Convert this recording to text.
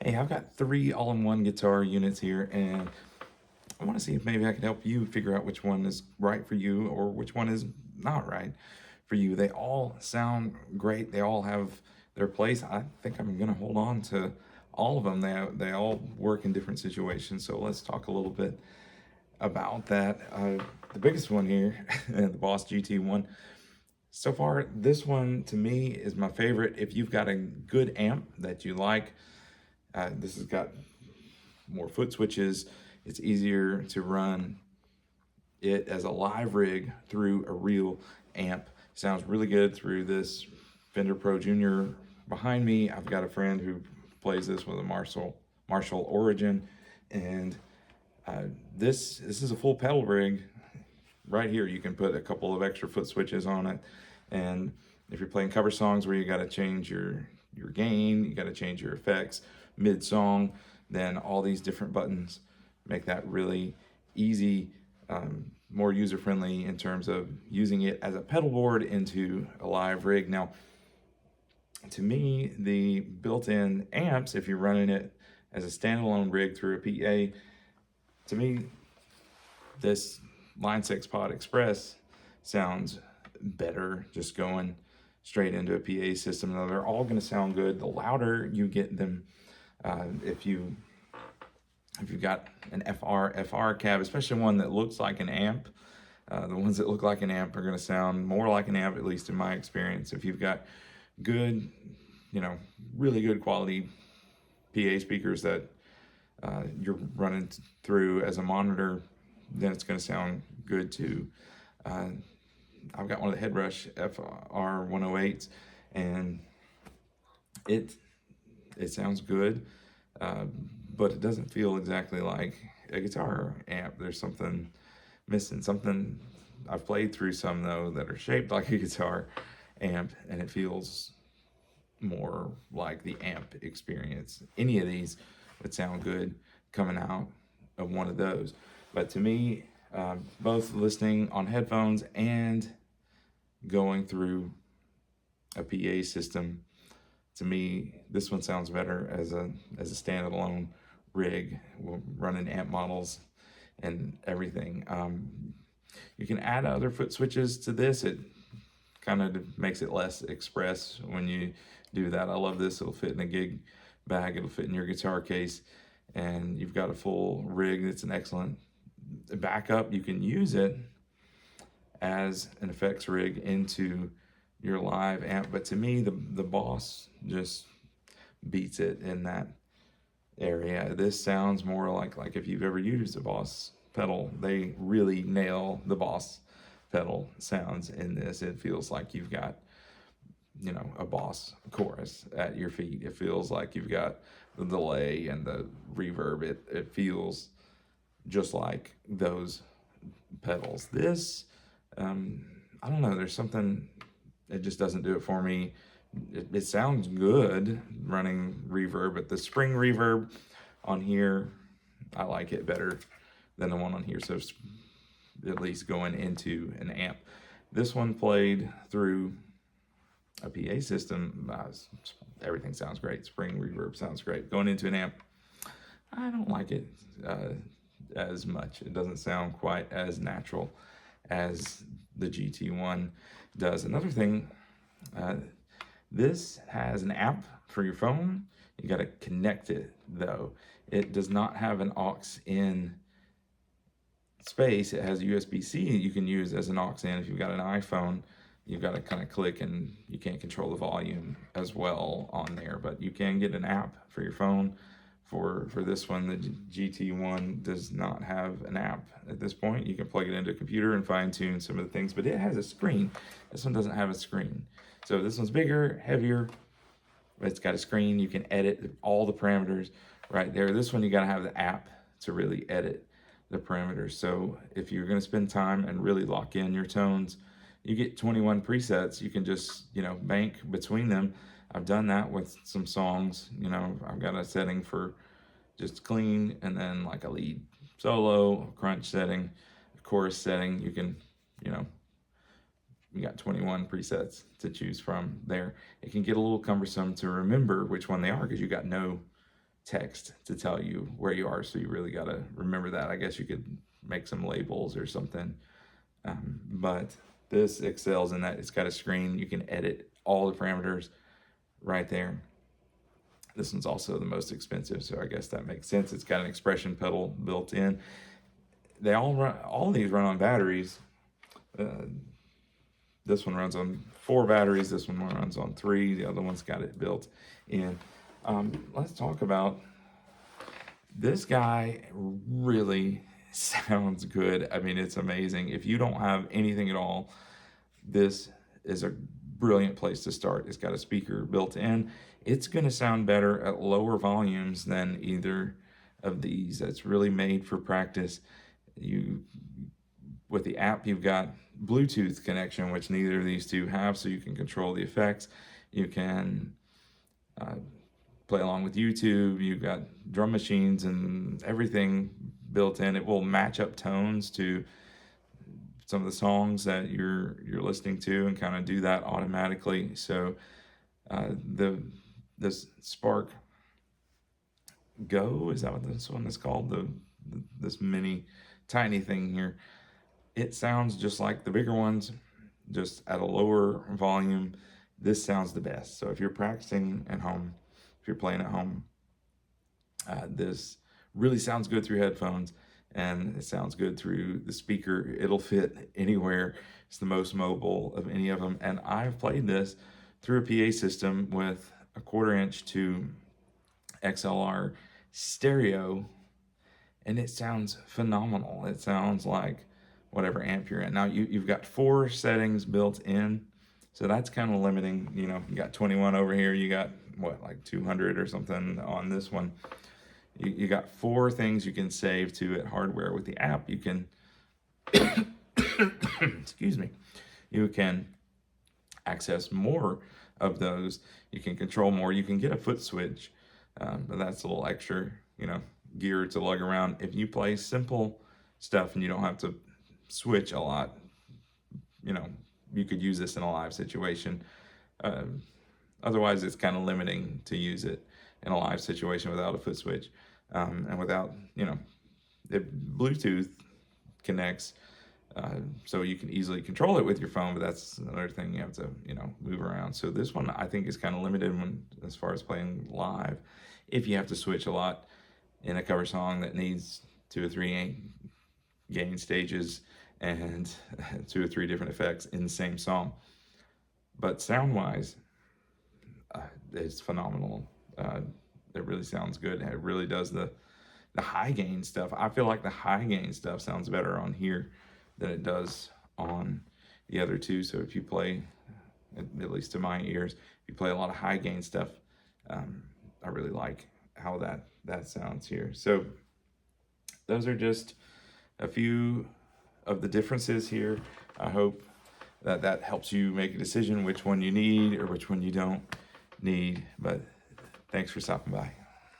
Hey, I've got 3 all-in-one guitar units here, and I want to see if maybe I can help you figure out which one is right for you or which one is not right for you. They all sound great. They all have their place. I think I'm going to hold on to all of them. They all work in different situations. So let's talk a little bit about that. The biggest one here, the Boss GT-1. So far, this one to me is my favorite. If you've got a good amp that you like, this has got more foot switches. It's easier to run it as a live rig through a real amp. Sounds really good through this Fender Pro Junior behind me. I've got a friend who plays this with a Marshall Origin, and this is a full pedal rig. Right here, you can put a couple of extra foot switches on it, and if you're playing cover songs where you got to change your gain, you got to change your effects mid-song, then all these different buttons make that really easy, more user-friendly in terms of using it as a pedal board into a live rig. Now, to me, the built-in amps, if you're running it as a standalone rig through a PA, to me, this Line 6 Pod Express sounds better just going straight into a PA system. Now, they're all going to sound good. The louder you get them, if you've got an FR cab, especially one that looks like an amp, the ones that look like an amp are going to sound more like an amp, at least in my experience. If you've got good, really good quality PA speakers that you're running through as a monitor, then it's going to sound good too. I've got one of the Headrush FR 108s, and it sounds good, but it doesn't feel exactly like a guitar amp. There's something missing. I've played through some though that are shaped like a guitar amp, and it feels more like the amp experience. Any of these would sound good coming out of one of those. But to me, both listening on headphones and going through a PA system, to me, this one sounds better as a standalone rig, running amp models and everything. You can add other foot switches to this. It kind of makes it less express when you do that. I love this. It'll fit in a gig bag. It'll fit in your guitar case, and you've got a full rig. It's an excellent backup. You can use it as an effects rig into your live amp, but to me, the Boss just beats it in that area. This sounds more like if you've ever used a Boss pedal, they really nail the Boss pedal sounds in this. It feels like you've got, a Boss chorus at your feet. It feels like you've got the delay and the reverb. It feels just like those pedals. This, I don't know, there's something, it just doesn't do it for me. It sounds good running reverb, but the spring reverb on here, I like it better than the one on here. So at least going into an amp. This one played through a PA system. Everything sounds great. Spring reverb sounds great. Going into an amp, I don't like it as much. It doesn't sound quite as natural as the GT-1 does. Another thing, this has an app for your phone. You got to connect it though. It does not have an aux-in space. It has USB-C you can use as an aux-in. If you've got an iPhone, you've got to kind of click, and you can't control the volume as well on there, but you can get an app for your phone. For this one, the GT-1 does not have an app at this point. You can plug it into a computer and fine-tune some of the things, but it has a screen. This one doesn't have a screen. So this one's bigger, heavier, but it's got a screen. You can edit all the parameters right there. This one, you gotta have the app to really edit the parameters. So if you're gonna spend time and really lock in your tones, you get 21 presets. You can just, bank between them. I've done that with some songs. I've got a setting for just clean, and then like a lead solo, crunch setting, a chorus setting. You can, you got 21 presets to choose from there. It can get a little cumbersome to remember which one they are because you got no text to tell you where you are, so you really got to remember that. I guess you could make some labels or something, but this excels in that it's got a screen. You can edit all the parameters right there. This one's also the most expensive, so I guess that makes sense. It's got an expression pedal built in. They all of these run on batteries. This one runs on 4 batteries. This one runs on 3. The other one's got it built in. Let's talk about this guy. Really sounds good. I mean, it's amazing. If you don't have anything at all, this is a brilliant place to start. It's got a speaker built in. It's going to sound better at lower volumes than either of these. It's really made for practice. With the app, you've got Bluetooth connection, which neither of these two have, so you can control the effects. You can play along with YouTube. You've got drum machines and everything built in. It will match up tones to some of the songs that you're listening to and kind of do that automatically. So this Spark Go, is that what this one is called? This mini tiny thing here. It sounds just like the bigger ones, just at a lower volume. This sounds the best. So if you're practicing at home, if you're playing at home, this really sounds good through headphones, and it sounds good through the speaker. It'll fit anywhere. It's the most mobile of any of them. And I've played this through a PA system with a 1/4 inch to XLR stereo, and it sounds phenomenal. It sounds like whatever amp you're in. Now you've got 4 settings built in, so that's kind of limiting. You know, you got 21 over here, you got what, like 200 or something on this one. You got 4 things you can save to it hardware. With the app, you can excuse me, you can access more of those. You can control more. You can get a foot switch, but that's a little extra, you know, gear to lug around. If you play simple stuff and you don't have to switch a lot, you know, you could use this in a live situation. Otherwise, it's kind of limiting to use it in a live situation without a foot switch, and without, you know, if Bluetooth connects, so you can easily control it with your phone, but that's another thing you have to, you know, move around. So this one I think is kind of limited as far as playing live. If you have to switch a lot in a cover song that needs 2 or 3 gain stages and 2 or 3 different effects in the same song. But sound-wise, it's phenomenal. It really sounds good. It really does the high gain stuff. I feel like the high gain stuff sounds better on here than it does on the other two. So if you play, at least to my ears, if you play a lot of high gain stuff, I really like how that sounds here. So those are just a few of the differences here. I hope that helps you make a decision which one you need or which one you don't need. But thanks for stopping by.